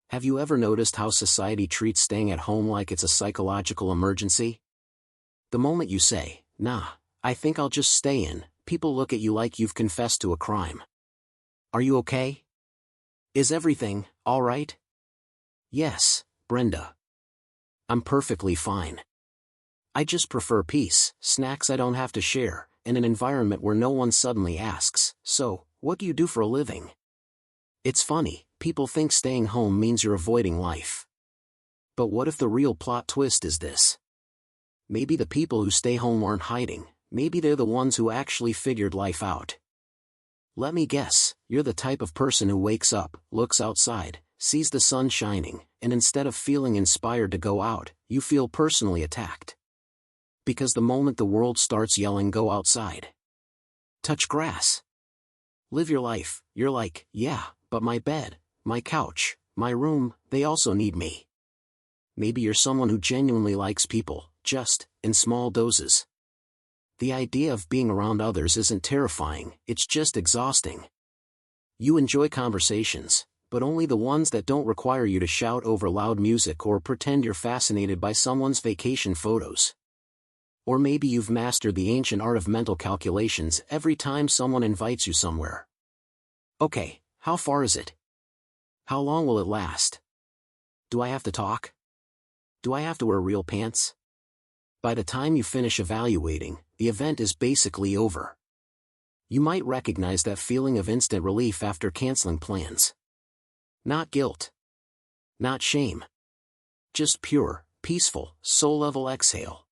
Have you ever noticed how society treats staying at home like it's a psychological emergency? The moment you say, "Nah, I think I'll just stay in," people look at you like you've confessed to a crime. Are you okay? Is everything all right? Yes, Brenda. I'm perfectly fine. I just prefer peace, snacks I don't have to share, and an environment where no one suddenly asks, "So, what do you do for a living?" It's funny, people think staying home means you're avoiding life. But what if the real plot twist is this? Maybe the people who stay home aren't hiding, maybe they're the ones who actually figured life out. Let me guess, you're the type of person who wakes up, looks outside, sees the sun shining, and instead of feeling inspired to go out, you feel personally attacked. Because the moment the world starts yelling, "Go outside, touch grass, live your life," you're like, "Yeah, but my bed, my couch, my room, they also need me." Maybe you're someone who genuinely likes people, just in small doses. The idea of being around others isn't terrifying, it's just exhausting. You enjoy conversations, but only the ones that don't require you to shout over loud music or pretend you're fascinated by someone's vacation photos. Or maybe you've mastered the ancient art of mental calculations every time someone invites you somewhere. Okay, how far is it? How long will it last? Do I have to talk? Do I have to wear real pants? By the time you finish evaluating, the event is basically over. You might recognize that feeling of instant relief after canceling plans. Not guilt. Not shame. Just pure, peaceful, soul-level exhale.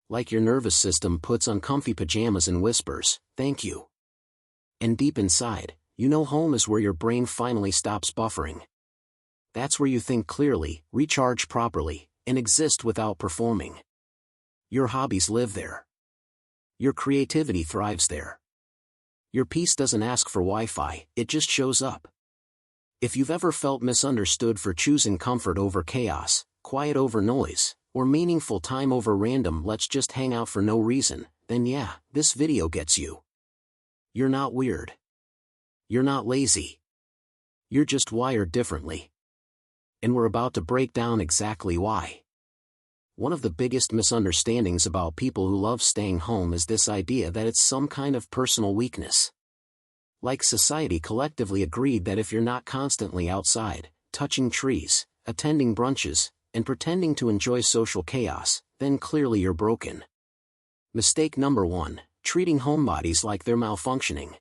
Like your nervous system puts on comfy pajamas and whispers, "Thank you." And deep inside, you know home is where your brain finally stops buffering. That's where you think clearly, recharge properly, and exist without performing. Your hobbies live there. Your creativity thrives there. Your peace doesn't ask for Wi-Fi, it just shows up. If you've ever felt misunderstood for choosing comfort over chaos, quiet over noise, or meaningful time over random "let's just hang out for no reason," then yeah, this video gets you. You're not weird. You're not lazy. You're just wired differently. And we're about to break down exactly why. One of the biggest misunderstandings about people who love staying home is this idea that it's some kind of personal weakness. Like society collectively agreed that if you're not constantly outside, touching trees, attending brunches, and pretending to enjoy social chaos, then clearly you're broken. Mistake number 1, treating homebodies like they're malfunctioning.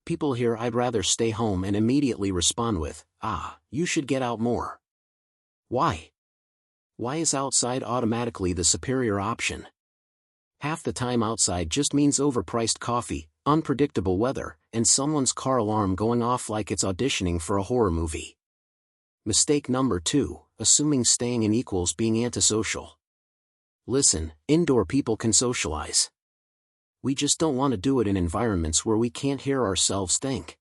People hear "I'd rather stay home" and immediately respond with, "You should get out more." Why? Why is outside automatically the superior option? Half the time outside just means overpriced coffee, unpredictable weather, and someone's car alarm going off like it's auditioning for a horror movie. Mistake number 2, assuming staying in equals being antisocial. Listen, indoor people can socialize. We just don't want to do it in environments where we can't hear ourselves think.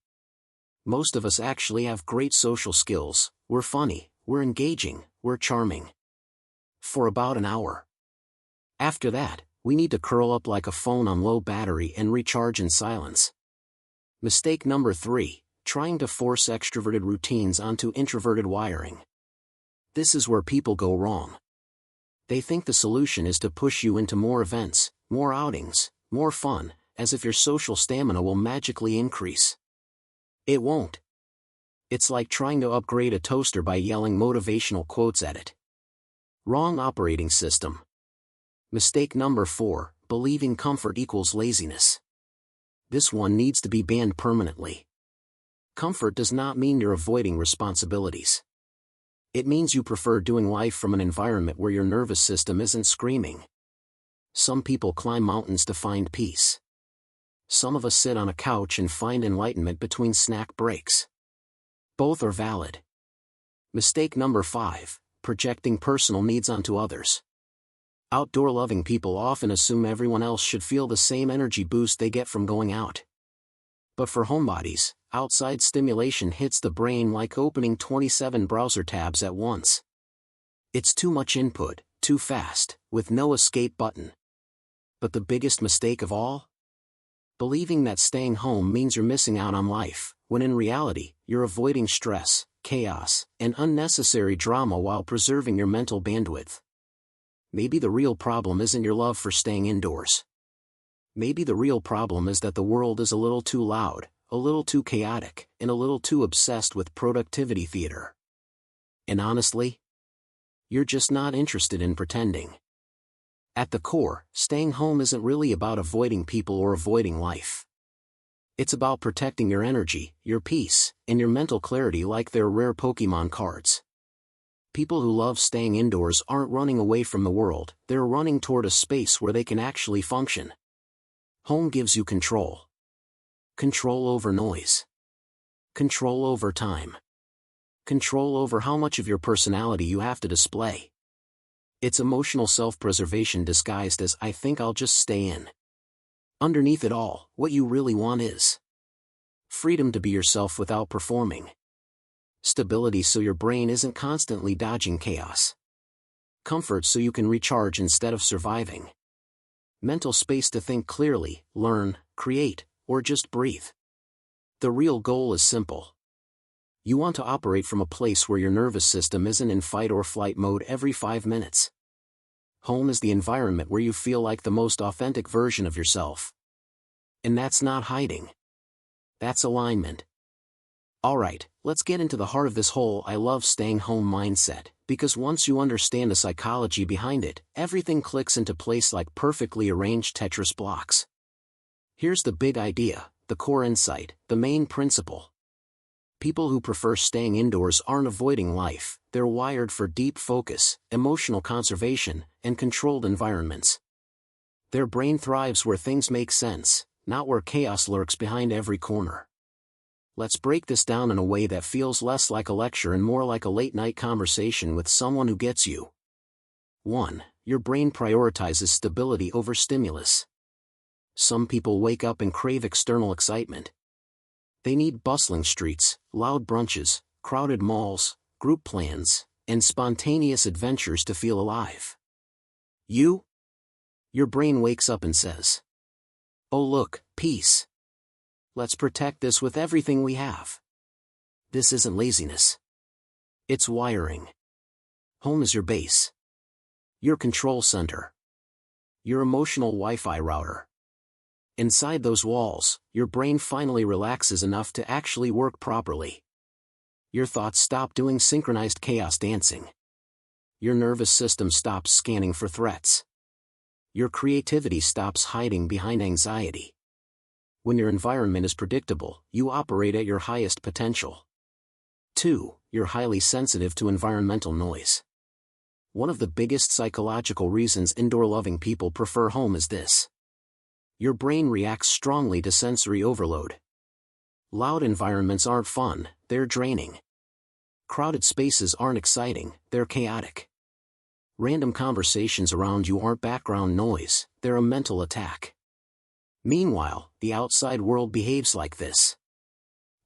Most of us actually have great social skills, we're funny, we're engaging, we're charming. For about an hour. After that, we need to curl up like a phone on low battery and recharge in silence. Mistake number 3, trying to force extroverted routines onto introverted wiring. This is where people go wrong. They think the solution is to push you into more events, more outings, more fun, as if your social stamina will magically increase. It won't. It's like trying to upgrade a toaster by yelling motivational quotes at it. Wrong operating system. Mistake number 4, believing comfort equals laziness. This one needs to be banned permanently. Comfort does not mean you're avoiding responsibilities. It means you prefer doing life from an environment where your nervous system isn't screaming. Some people climb mountains to find peace. Some of us sit on a couch and find enlightenment between snack breaks. Both are valid. Mistake number 5, projecting personal needs onto others. Outdoor-loving people often assume everyone else should feel the same energy boost they get from going out. But for homebodies, outside stimulation hits the brain like opening 27 browser tabs at once. It's too much input, too fast, with no escape button. But the biggest mistake of all? Believing that staying home means you're missing out on life, when in reality, you're avoiding stress, chaos, and unnecessary drama while preserving your mental bandwidth. Maybe the real problem isn't your love for staying indoors. Maybe the real problem is that the world is a little too loud, a little too chaotic, and a little too obsessed with productivity theater. And honestly, you're just not interested in pretending. At the core, staying home isn't really about avoiding people or avoiding life. It's about protecting your energy, your peace, and your mental clarity like they're rare Pokemon cards. People who love staying indoors aren't running away from the world, they're running toward a space where they can actually function. Home gives you control. Control over noise. Control over time. Control over how much of your personality you have to display. It's emotional self-preservation disguised as "I think I'll just stay in." Underneath it all, what you really want is freedom to be yourself without performing. Stability so your brain isn't constantly dodging chaos. Comfort so you can recharge instead of surviving. Mental space to think clearly, learn, create, or just breathe. The real goal is simple. You want to operate from a place where your nervous system isn't in fight or flight mode every 5 minutes. Home is the environment where you feel like the most authentic version of yourself. And that's not hiding. That's alignment. Alright, let's get into the heart of this whole "I love staying home" mindset, because once you understand the psychology behind it, everything clicks into place like perfectly arranged Tetris blocks. Here's the big idea, the core insight, the main principle. People who prefer staying indoors aren't avoiding life, they're wired for deep focus, emotional conservation, and controlled environments. Their brain thrives where things make sense, not where chaos lurks behind every corner. Let's break this down in a way that feels less like a lecture and more like a late-night conversation with someone who gets you. 1. Your brain prioritizes stability over stimulus. Some people wake up and crave external excitement. They need bustling streets, loud brunches, crowded malls, group plans, and spontaneous adventures to feel alive. Your brain wakes up and says, "Oh look, peace. Let's protect this with everything we have." This isn't laziness. It's wiring. Home is your base. Your control center. Your emotional Wi-Fi router. Inside those walls, your brain finally relaxes enough to actually work properly. Your thoughts stop doing synchronized chaos dancing. Your nervous system stops scanning for threats. Your creativity stops hiding behind anxiety. When your environment is predictable, you operate at your highest potential. 2. You're highly sensitive to environmental noise. One of the biggest psychological reasons indoor-loving people prefer home is this. Your brain reacts strongly to sensory overload. Loud environments aren't fun, they're draining. Crowded spaces aren't exciting, they're chaotic. Random conversations around you aren't background noise, they're a mental attack. Meanwhile, the outside world behaves like this.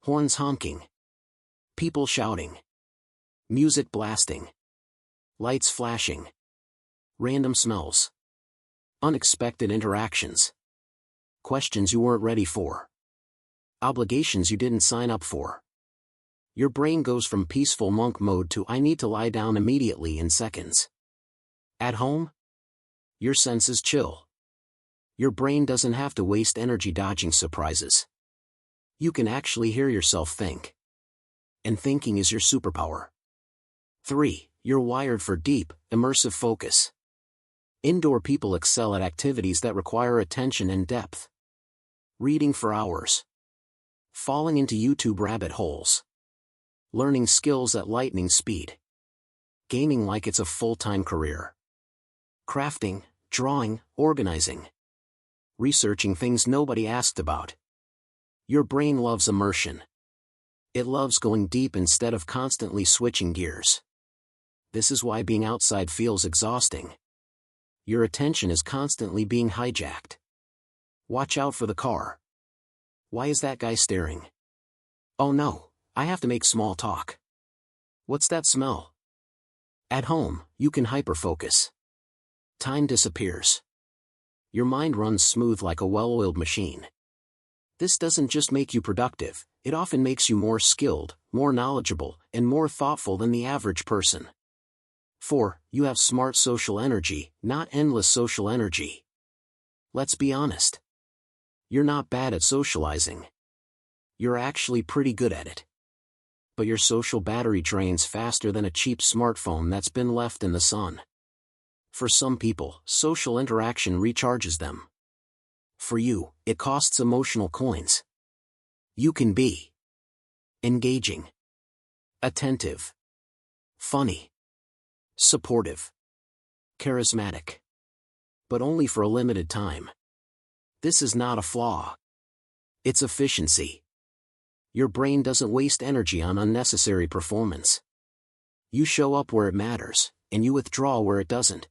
Horns honking. People shouting. Music blasting. Lights flashing. Random smells. Unexpected interactions. Questions you weren't ready for. Obligations you didn't sign up for. Your brain goes from peaceful monk mode to "I need to lie down immediately" in seconds. At home, your senses chill. Your brain doesn't have to waste energy dodging surprises. You can actually hear yourself think. And thinking is your superpower. 3. You're wired for deep, immersive focus. Indoor people excel at activities that require attention and depth. Reading for hours. Falling into YouTube rabbit holes. Learning skills at lightning speed. Gaming like it's a full-time career. Crafting, drawing, organizing. Researching things nobody asked about. Your brain loves immersion. It loves going deep instead of constantly switching gears. This is why being outside feels exhausting. Your attention is constantly being hijacked. Watch out for the car. Why is that guy staring? Oh no, I have to make small talk. What's that smell? At home, you can hyperfocus. Time disappears. Your mind runs smooth like a well-oiled machine. This doesn't just make you productive, it often makes you more skilled, more knowledgeable, and more thoughtful than the average person. 4. You have smart social energy, not endless social energy. Let's be honest. You're not bad at socializing. You're actually pretty good at it. But your social battery drains faster than a cheap smartphone that's been left in the sun. For some people, social interaction recharges them. For you, it costs emotional coins. You can be engaging, attentive, funny, supportive, charismatic. But only for a limited time. This is not a flaw. It's efficiency. Your brain doesn't waste energy on unnecessary performance. You show up where it matters, and you withdraw where it doesn't.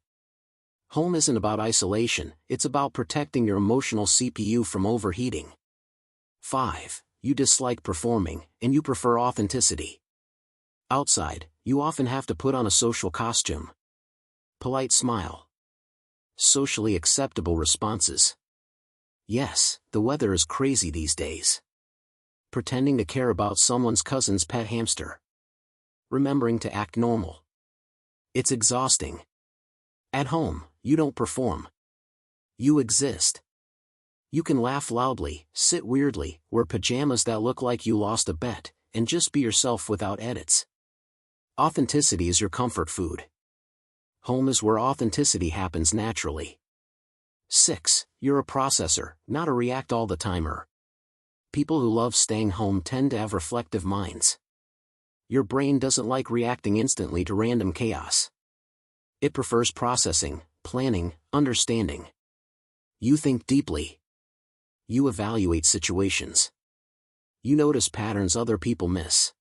Home isn't about isolation, it's about protecting your emotional CPU from overheating. 5. You dislike performing, and you prefer authenticity. Outside, you often have to put on a social costume. Polite smile. Socially acceptable responses. Yes, the weather is crazy these days. Pretending to care about someone's cousin's pet hamster. Remembering to act normal. It's exhausting. At home, you don't perform. You exist. You can laugh loudly, sit weirdly, wear pajamas that look like you lost a bet, and just be yourself without edits. Authenticity is your comfort food. Home is where authenticity happens naturally. 6. You're a processor, not a react all the timer. People who love staying home tend to have reflective minds. Your brain doesn't like reacting instantly to random chaos. It prefers processing, planning, understanding. You think deeply. You evaluate situations. You notice patterns other people miss.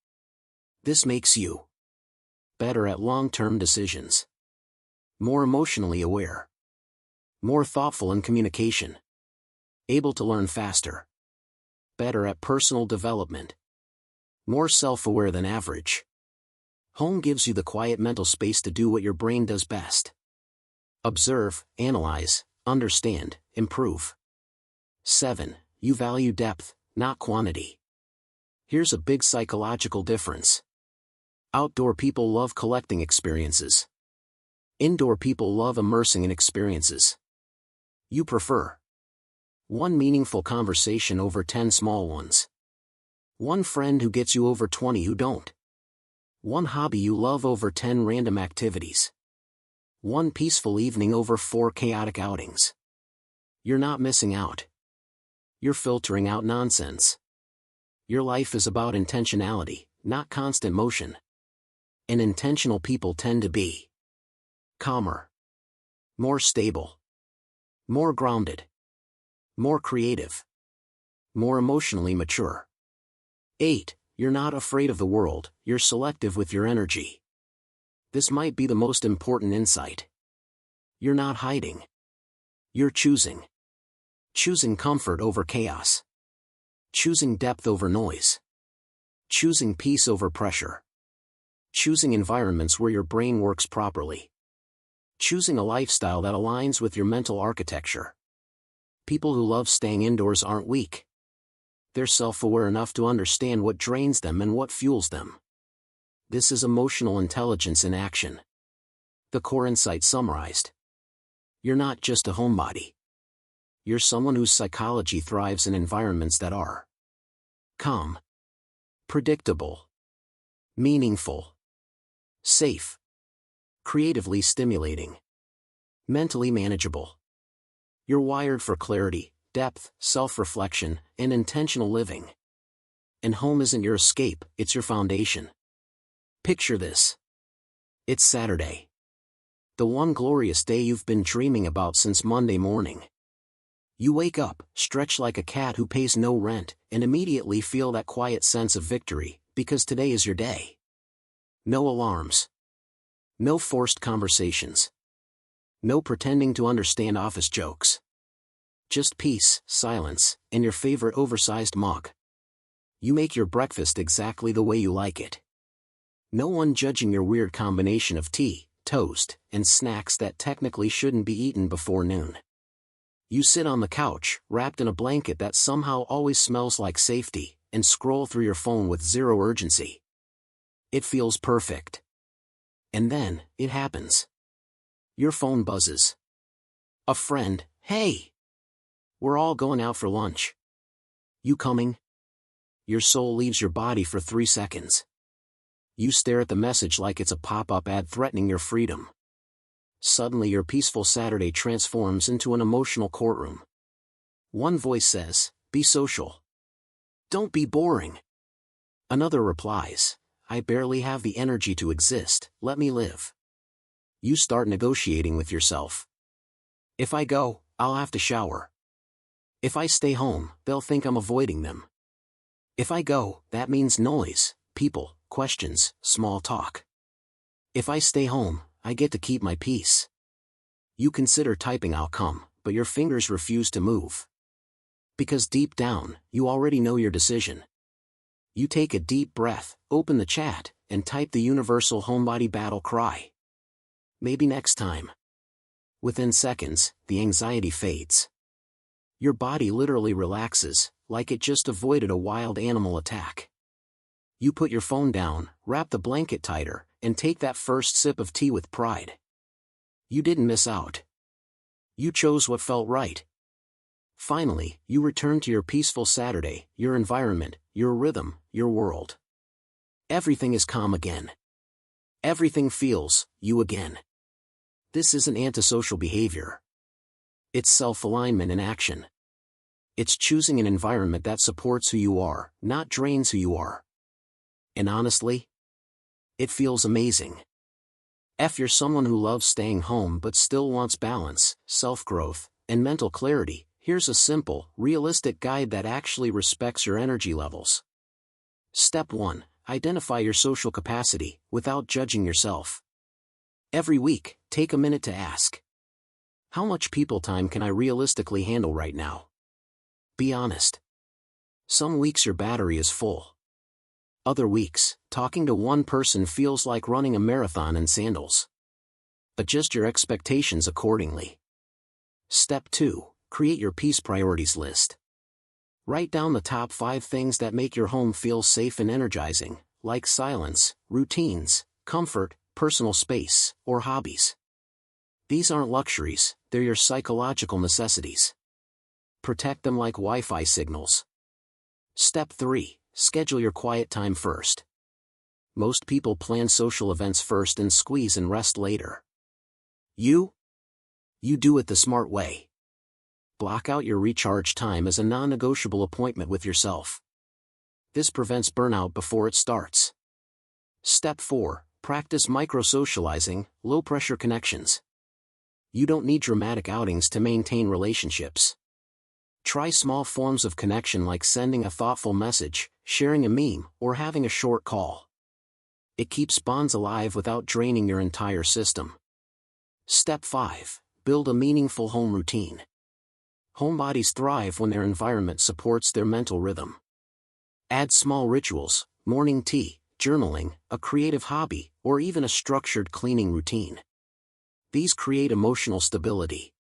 This makes you better at long-term decisions. More emotionally aware. More thoughtful in communication. Able to learn faster. Better at personal development. More self-aware than average. Home gives you the quiet mental space to do what your brain does best. Observe, analyze, understand, improve. 7. You value depth, not quantity. Here's a big psychological difference. Outdoor people love collecting experiences. Indoor people love immersing in experiences. You prefer one meaningful conversation over 10 small ones. One friend who gets you over 20 who don't. One hobby you love over 10 random activities. One peaceful evening over 4 chaotic outings. You're not missing out. You're filtering out nonsense. Your life is about intentionality, not constant motion. And intentional people tend to be calmer, more stable, more grounded, more creative, more emotionally mature. 8. You're not afraid of the world, you're selective with your energy. This might be the most important insight. You're not hiding. You're choosing. Choosing comfort over chaos. Choosing depth over noise. Choosing peace over pressure. Choosing environments where your brain works properly. Choosing a lifestyle that aligns with your mental architecture. People who love staying indoors aren't weak. They're self-aware enough to understand what drains them and what fuels them. This is emotional intelligence in action. The core insight summarized. You're not just a homebody. You're someone whose psychology thrives in environments that are calm, predictable, meaningful, safe, creatively stimulating, mentally manageable. You're wired for clarity, depth, self-reflection, and intentional living. And home isn't your escape, it's your foundation. Picture this. It's Saturday. The one glorious day you've been dreaming about since Monday morning. You wake up, stretch like a cat who pays no rent, and immediately feel that quiet sense of victory, because today is your day. No alarms. No forced conversations. No pretending to understand office jokes. Just peace, silence, and your favorite oversized mug. You make your breakfast exactly the way you like it. No one judging your weird combination of tea, toast, and snacks that technically shouldn't be eaten before noon. You sit on the couch, wrapped in a blanket that somehow always smells like safety, and scroll through your phone with zero urgency. It feels perfect. And then, it happens. Your phone buzzes. A friend, "Hey! We're all going out for lunch. You coming?" Your soul leaves your body for 3 seconds. You stare at the message like it's a pop-up ad threatening your freedom. Suddenly your peaceful Saturday transforms into an emotional courtroom. One voice says, "Be social. Don't be boring." Another replies, "I barely have the energy to exist, let me live." You start negotiating with yourself. If I go, I'll have to shower. If I stay home, they'll think I'm avoiding them. If I go, that means noise, people, questions, small talk. If I stay home, I get to keep my peace. You consider typing "I'll come," but your fingers refuse to move. Because deep down, you already know your decision. You take a deep breath, open the chat, and type the universal Homebody battle cry. Maybe next time. Within seconds, the anxiety fades. Your body literally relaxes, like it just avoided a wild animal attack. You put your phone down, wrap the blanket tighter, and take that first sip of tea with pride. You didn't miss out. You chose what felt right. Finally, you return to your peaceful Saturday, your environment, your rhythm, your world. Everything is calm again. Everything feels you again. This isn't antisocial behavior. It's self-alignment in action. It's choosing an environment that supports who you are, not drains who you are. And honestly, it feels amazing. If you're someone who loves staying home but still wants balance, self-growth, and mental clarity, here's a simple, realistic guide that actually respects your energy levels. Step 1. Identify your social capacity, without judging yourself. Every week, take a minute to ask, how much people time can I realistically handle right now? Be honest. Some weeks your battery is full. Other weeks, talking to one person feels like running a marathon in sandals. Adjust your expectations accordingly. Step 2. Create your peace priorities list. Write down the top 5 things that make your home feel safe and energizing, like silence, routines, comfort, personal space, or hobbies. These aren't luxuries, they're your psychological necessities. Protect them like Wi-Fi signals. Step 3. Schedule your quiet time first. Most people plan social events first and squeeze and rest later. You do it the smart way. Block out your recharge time as a non-negotiable appointment with yourself. This prevents burnout before it starts. Step 4. Practice micro-socializing, low-pressure connections. You don't need dramatic outings to maintain relationships. Try small forms of connection like sending a thoughtful message, sharing a meme, or having a short call. It keeps bonds alive without draining your entire system. Step 5. Build a meaningful home routine. Homebodies thrive when their environment supports their mental rhythm. Add small rituals, morning tea, journaling, a creative hobby, or even a structured cleaning routine. These create emotional stability.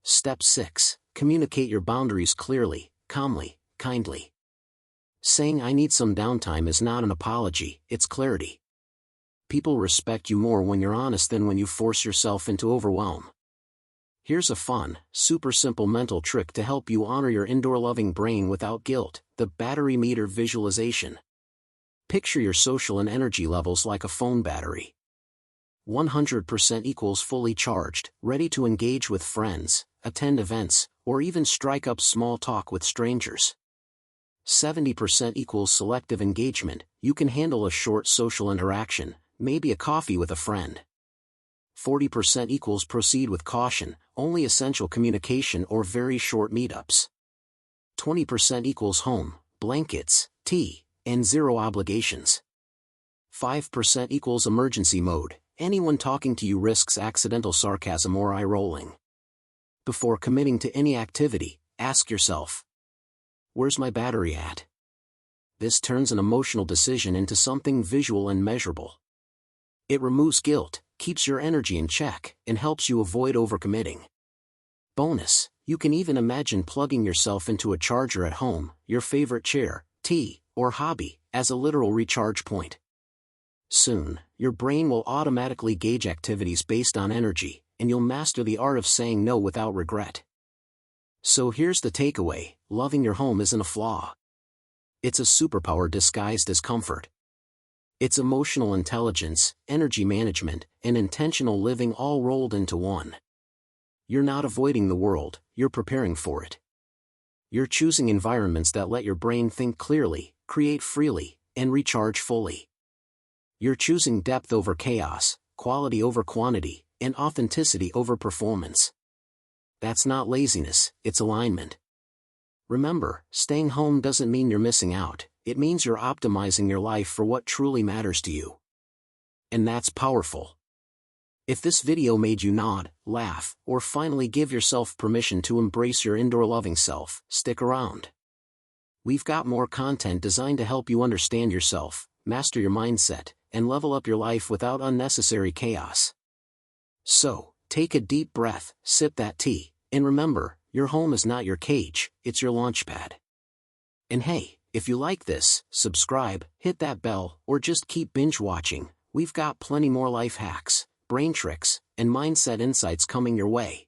Step 6. Communicate your boundaries clearly, calmly, kindly. Saying "I need some downtime" is not an apology, it's clarity. People respect you more when you're honest than when you force yourself into overwhelm. Here's a fun, super simple mental trick to help you honor your indoor-loving brain without guilt: the battery meter visualization. Picture your social and energy levels like a phone battery. 100% equals fully charged, ready to engage with friends, attend events, or even strike up small talk with strangers. 70% equals selective engagement, you can handle a short social interaction, maybe a coffee with a friend. 40% equals proceed with caution, only essential communication or very short meetups. 20% equals home, blankets, tea, and zero obligations. 5% equals emergency mode, anyone talking to you risks accidental sarcasm or eye-rolling. Before committing to any activity, ask yourself, where's my battery at? This turns an emotional decision into something visual and measurable. It removes guilt, keeps your energy in check, and helps you avoid overcommitting. Bonus, you can even imagine plugging yourself into a charger at home, your favorite chair, tea, or hobby, as a literal recharge point. Soon, your brain will automatically gauge activities based on energy, and you'll master the art of saying no without regret. So here's the takeaway: loving your home isn't a flaw. It's a superpower disguised as comfort. It's emotional intelligence, energy management, and intentional living all rolled into one. You're not avoiding the world, you're preparing for it. You're choosing environments that let your brain think clearly, create freely, and recharge fully. You're choosing depth over chaos, quality over quantity, and authenticity over performance. That's not laziness, it's alignment. Remember, staying home doesn't mean you're missing out, it means you're optimizing your life for what truly matters to you. And that's powerful. If this video made you nod, laugh, or finally give yourself permission to embrace your indoor loving self, stick around. We've got more content designed to help you understand yourself, master your mindset, and level up your life without unnecessary chaos. So, take a deep breath, sip that tea, and remember, your home is not your cage, it's your launchpad. And hey, if you like this, subscribe, hit that bell, or just keep binge watching. We've got plenty more life hacks, brain tricks, and mindset insights coming your way.